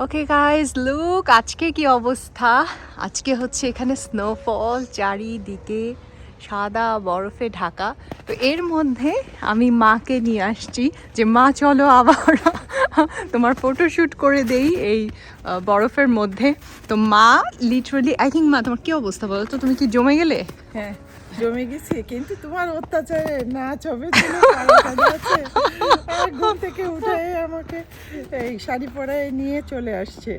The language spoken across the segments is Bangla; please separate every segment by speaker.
Speaker 1: ওকে গাইজ লুক আজকে কি অবস্থা। আজকে হচ্ছে এখানে স্নোফল, চারিদিকে সাদা বরফে ঢাকা। তো এর মধ্যে আমি মাকে নিয়ে আসছি যে মা চলো আবার তোমার ফটোশ্যুট করে দেই এই বরফের মধ্যে। তো মা লিটারালি আই থিঙ্ক মা তোমার কি অবস্থা বলো তো, তুমি কি জমে গেলে?
Speaker 2: হ্যাঁ জমে গেছি, কিন্তু তোমার অত্যাচারে নাচ হবে ঘুম থেকে উঠে আমাকে এই শাড়ি পরায় নিয়ে চলে আসছে।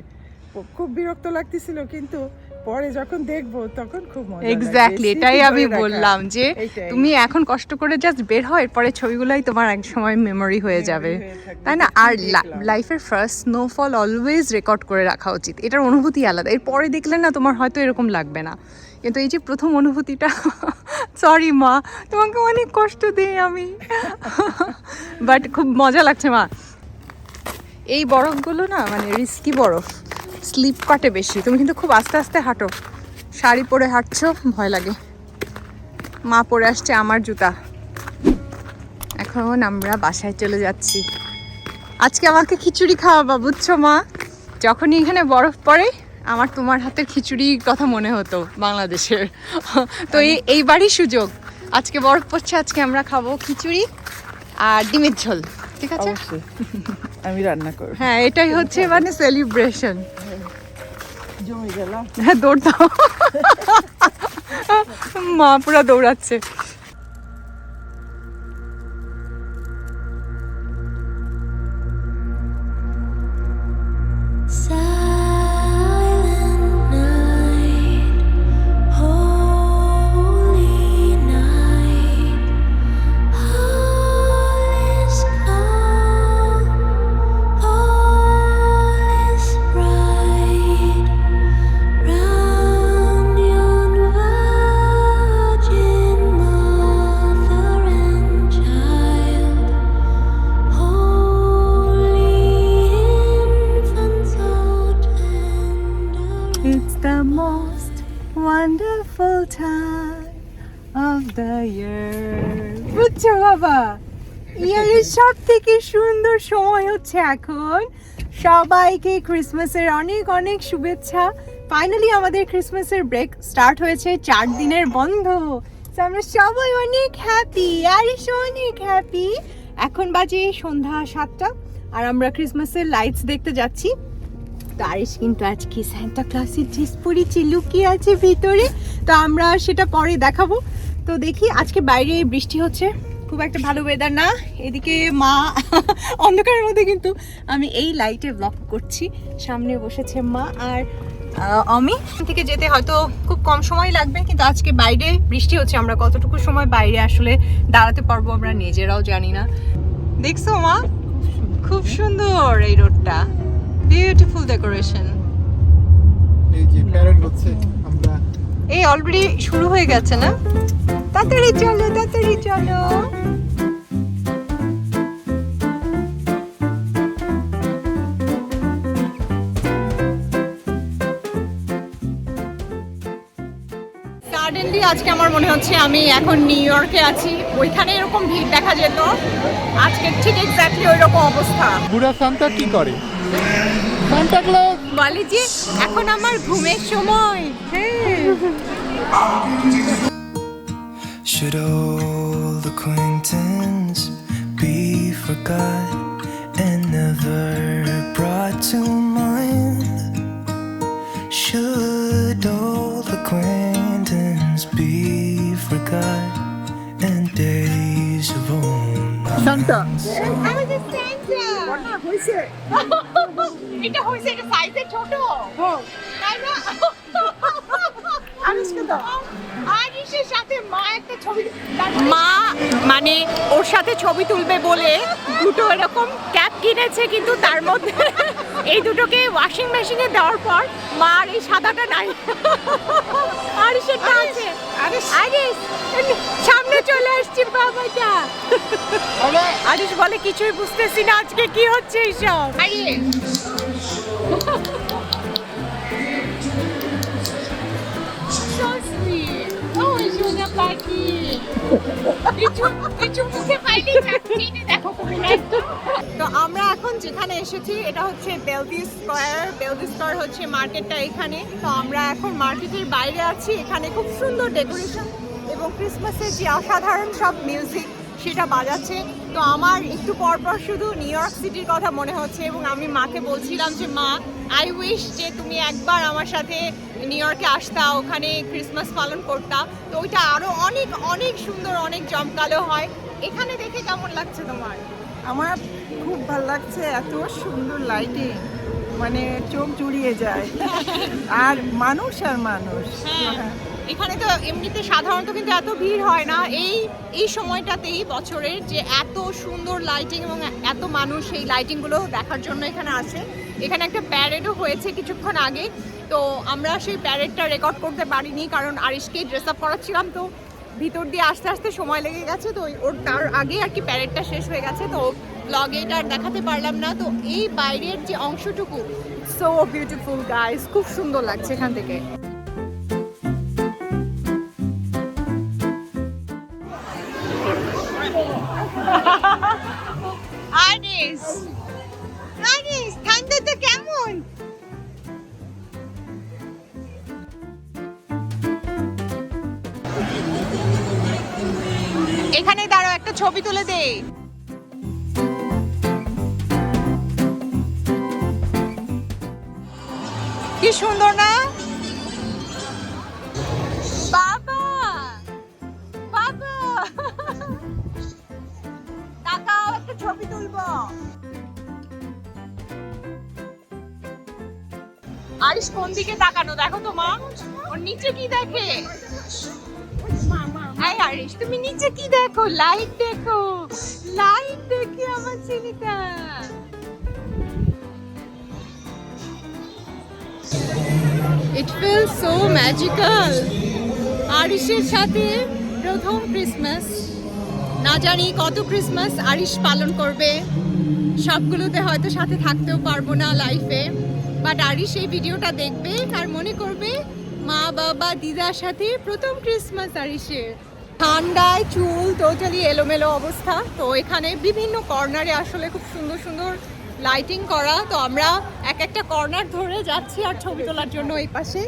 Speaker 2: খুব বিরক্ত লাগতেছিল, কিন্তু পরে যখন দেখবো তখন খুব মজা লাগবে।
Speaker 1: এক্স্যাক্টলি এটাই আমি বললাম যে তুমি এখন কষ্ট করে জাস্ট বের হও, এরপরে ছবিগুলাই তোমার এক সময় মেমোরি হয়ে যাবে, তাই না? আর লাইফের ফার্স্ট স্নোফল অলওয়েজ রেকর্ড করে রাখা উচিত, এটার অনুভূতি আলাদা। এরপরে দেখলে না তোমার হয়তো এরকম লাগবে না, কিন্তু এই যে প্রথম অনুভূতিটা সরি মা তোমাকে অনেক কষ্ট দিই আমি বাট খুব মজা লাগছে মা। এই বরফগুলো না মানে রিস্কি বরফ, স্লিপ কাটে বেশি, তুমি কিন্তু খুব আস্তে আস্তে হাঁটো। শাড়ি পরে হাঁটছো, ভয় লাগে। মা পরে আসছে আমার জুতা। এখন আমরা বাসায় চলে যাচ্ছি। আজকে আমাকে খিচুড়ি খাওয়াবা বুঝছো মা? যখনই এখানে বরফ পড়ে আমার তোমার হাতের খিচুড়ির কথা মনে হতো বাংলাদেশের। তো এইবারই সুযোগ, আজকে বরফ পড়ছে, আজকে আমরা খাবো খিচুড়ি আর ডিমের ঝোল, ঠিক আছে?
Speaker 2: আমি রান্না করব।
Speaker 1: হ্যাঁ এটাই হচ্ছে মানে সেলিব্রেশন।
Speaker 2: জমে গেলাম।
Speaker 1: হ্যাঁ দৌড় দাও মা পুরা দৌড়াচ্ছে। It's the most wonderful time of the year. বুঝছো বাবা, ইয়ারের সব থেকে সুন্দর সময় হচ্ছে এখন। সবাইকে ক্রিসমাসের অনেক অনেক শুভেচ্ছা। ফাইনালি আমাদের ক্রিসমাসের ব্রেক স্টার্ট হয়েছে, 4 দিনের বন্ধ। তো আমরা সবাই অনেক হ্যাপি, আরিশ অনেক হ্যাপি। এখন বাজে সন্ধ্যা 7টা আর আমরা ক্রিসমাসের লাইটস দেখতে যাচ্ছি। আরিশ কিন্তু আজকে সান্তা ক্লজের ড্রেস পরেছে, লুকিয়ে আছে ভিতরে, তো আমরা সেটা পরে দেখাবো। তো দেখি, আজকে বাইরে বৃষ্টি হচ্ছে, খুব একটা ভালো ওয়েদার না। এদিকে মা অন্ধকারের মধ্যে, কিন্তু আমি এই লাইটে ব্লগ করছি। সামনে বসেছে মা আর আমি। থেকে যেতে হয়তো খুব কম সময় লাগবে, কিন্তু আজকে বাইরে বৃষ্টি হচ্ছে, আমরা কতটুকু সময় বাইরে আসলে দাঁড়াতে পারবো আমরা নিজেরাও জানি না। দেখছো মা, খুব সুন্দর এই রোডটা, বিউটিফুল ডেকোরেশন।
Speaker 3: এই যে প্যারেড হচ্ছে, আমরা
Speaker 1: এই অলরেডি শুরু হয়ে গেছে না? তাড়াতাড়ি চলো, তাড়াতাড়ি চলো। সাডেনলি আজকে আমার মনে হচ্ছে আমি এখন নিউ ইয়র্কে আছি। ওইখানে এরকম ভিড় দেখা যেত, আজকে ঠিক এক্স্যাক্টলি ওই রকম অবস্থা।
Speaker 3: বুড়া সান্তা কি করে? সান্তা ক্লজ
Speaker 1: বলে যে এখন আমার ঘুমের সময়।
Speaker 4: Should old acquaintance be forgot and never brought to mind? Should old acquaintance be forgot and days of old
Speaker 3: Santa
Speaker 1: এটা হইছে, এটা সাইজে ছোট, তাই না? আরিশের সাথে মা একটা ছবি, মা মানে ওর সাথে ছবি তুলবে বলে দুটো এরকম ক্যাপ কিনেছে, কিন্তু তার মধ্যে এই দুটোকে ওয়াশিং মেশিনে দেওয়ার পর মার এই সাদাটা নাই, আরিশেরটা আছে। আরিশ সামনে চলে আসছে বাবাটা। আরিশ বলে কিছুই বুঝতেছি না আজকে কি হচ্ছে এইসব। কিছু মুখে পাইনি, দেখো তো আমরা এখন যেখানে এসেছি এটা হচ্ছে বেলদি স্কয়ার হচ্ছে মার্কেটটা এখানে। তো আমরা এখন মার্কেটের বাইরে আছি, এখানে খুব সুন্দর ডেকোরেশন এবং ক্রিসমাসের যে অসাধারণ সব মিউজিক সেটা বাজাচ্ছে। তো আমার একটু পরপর শুধু নিউ ইয়র্ক সিটির কথা মনে হচ্ছে এবং আমি মাকে বলছিলাম যে মা, আই উইশ যে তুমি একবার আমার সাথে নিউ ইয়র্কে আসতা, ওখানে ক্রিসমাস পালন করতা, তো ওইটা আরও অনেক অনেক সুন্দর, অনেক জমকালো হয়। এখানে দেখে কেমন লাগছে তোমার?
Speaker 2: আমার খুব ভালো লাগছে, এত সুন্দর লাইটিং, মানে চোখ জুড়িয়ে যায়। আর মানুষ আর মানুষ।
Speaker 1: হ্যাঁ, এখানে তো এমনিতে সাধারণত কিন্তু এত ভিড় হয় না এই সময়টাতেই বছরের, যে এত সুন্দর লাইটিং এবং এত মানুষ এই লাইটিংগুলো দেখার জন্য এখানে আসে। এখানে একটা প্যারেডও হয়েছে কিছুক্ষণ আগে, তো আমরা সেই প্যারেডটা রেকর্ড করতে পারিনি কারণ আরিশকে ড্রেস আপ করাচ্ছিলাম, তো ভিতর দিয়ে আস্তে আস্তে সময় লেগে গেছে, তো ওর তার আগে আর কি প্যারেডটা শেষ হয়ে গেছে, তো ব্লগে এটা আর দেখাতে পারলাম না। তো এই বাইরের যে অংশটুকু, সো বিউটিফুল গাইস, খুব সুন্দর লাগছে এখান থেকে। আরিশ ঠান্ডাটা কেমন? এখানে দাঁড়াও, একটা ছবি তুলে দে। কি সুন্দর না? বাবা বাবা তাকাও, একটা ছবি তুলবো। আরিশ কোন দিকে তাকানো দেখো তো মা, ওর নিচে কি দেখে? এই আরিশ তুমি নিচে কি দেখো? লাইট দেখো, লাইট দেখে আমার ছেলেটা। It feels so magical. আরিশের সাথে প্রথম ক্রিসমাস, না জানি কত ক্রিসমাস আরিশ পালন করবে, সবগুলোতে হয়তো সাথে থাকতেও পারবো না লাইফে, বাট আরিশ এই ভিডিওটা দেখবে আর মনে করবে মা বাবা দিদার সাথে প্রথম ক্রিসমাস আরিশের। ঠান্ডায় চুল টোটালি এলোমেলো অবস্থা, তো এখানে বিভিন্ন কর্নারে আসলে খুব সুন্দর সুন্দর লাইটিং করা, তো আমরা এক একটা কর্নার ধরে যাচ্ছি আর ছবি তোলার জন্য এই পাশে।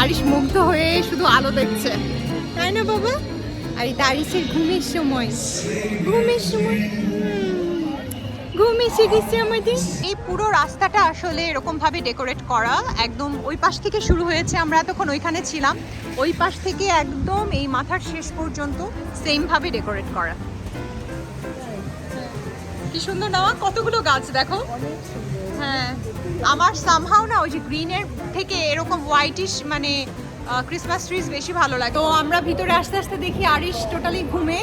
Speaker 1: আরিশ মুগ্ধ হয়ে শুধু আলো দেখছে, তাই না বাবা? আর এটা আরিশের ঘুমের সময়, ঘুমের সময় ঘুম এসে গেছে আমাদের। এই পুরো রাস্তাটা আসলে এরকম ভাবে ডেকোরেট করা, একদম ওই পাশ থেকে শুরু হয়েছে, আমরা এতক্ষণ ওইখানে ছিলাম, ওই পাশ থেকে একদম এই মাথার শেষ পর্যন্ত সেম ভাবে ডেকোরেট করা। কি সুন্দর না, কতগুলো গাছ দেখো। হ্যাঁ, আমার সামহাও না ওই যে গ্রিনের থেকে এরকম হোয়াইটিশ মানে ক্রিসমাস ট্রিজ বেশি ভালো লাগে। তো আমরা ভিতরে আস্তে আস্তে দেখি আরিশ টোটালি ঘুমে,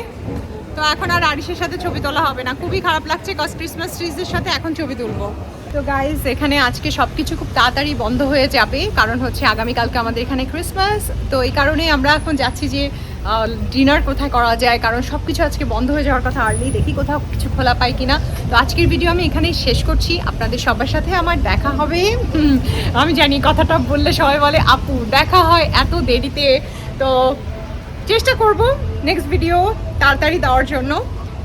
Speaker 1: তো এখন আর আরিশের সাথে ছবি তোলা হবে না, খুবই খারাপ লাগছে, কজ ক্রিসমাস ট্রিজের সাথে এখন ছবি তুলবো। তো গাইজ এখানে আজকে সব কিছু খুব তাড়াতাড়ি বন্ধ হয়ে যাবে, কারণ হচ্ছে আগামীকালকে আমাদের এখানে ক্রিসমাস, তো এই কারণেই আমরা এখন যাচ্ছি যে ডিনার কোথায় করা যায়, কারণ সব কিছু আজকে বন্ধ হয়ে যাওয়ার কথা, আর্লি দেখি কোথাও কিছু খোলা পাই কিনা। তো আজকের ভিডিও আমি এখানেই শেষ করছি, আপনাদের সবার সাথে আমার দেখা হবে। আমি জানি কথাটা বললে সবাই বলে আপু দেখা হয় এত দেরিতে, তো চেষ্টা করব নেক্সট ভিডিও তাড়াতাড়ি দেওয়ার জন্য।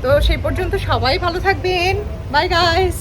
Speaker 1: তো সেই পর্যন্ত সবাই ভালো থাকবেন, বাই গাইস।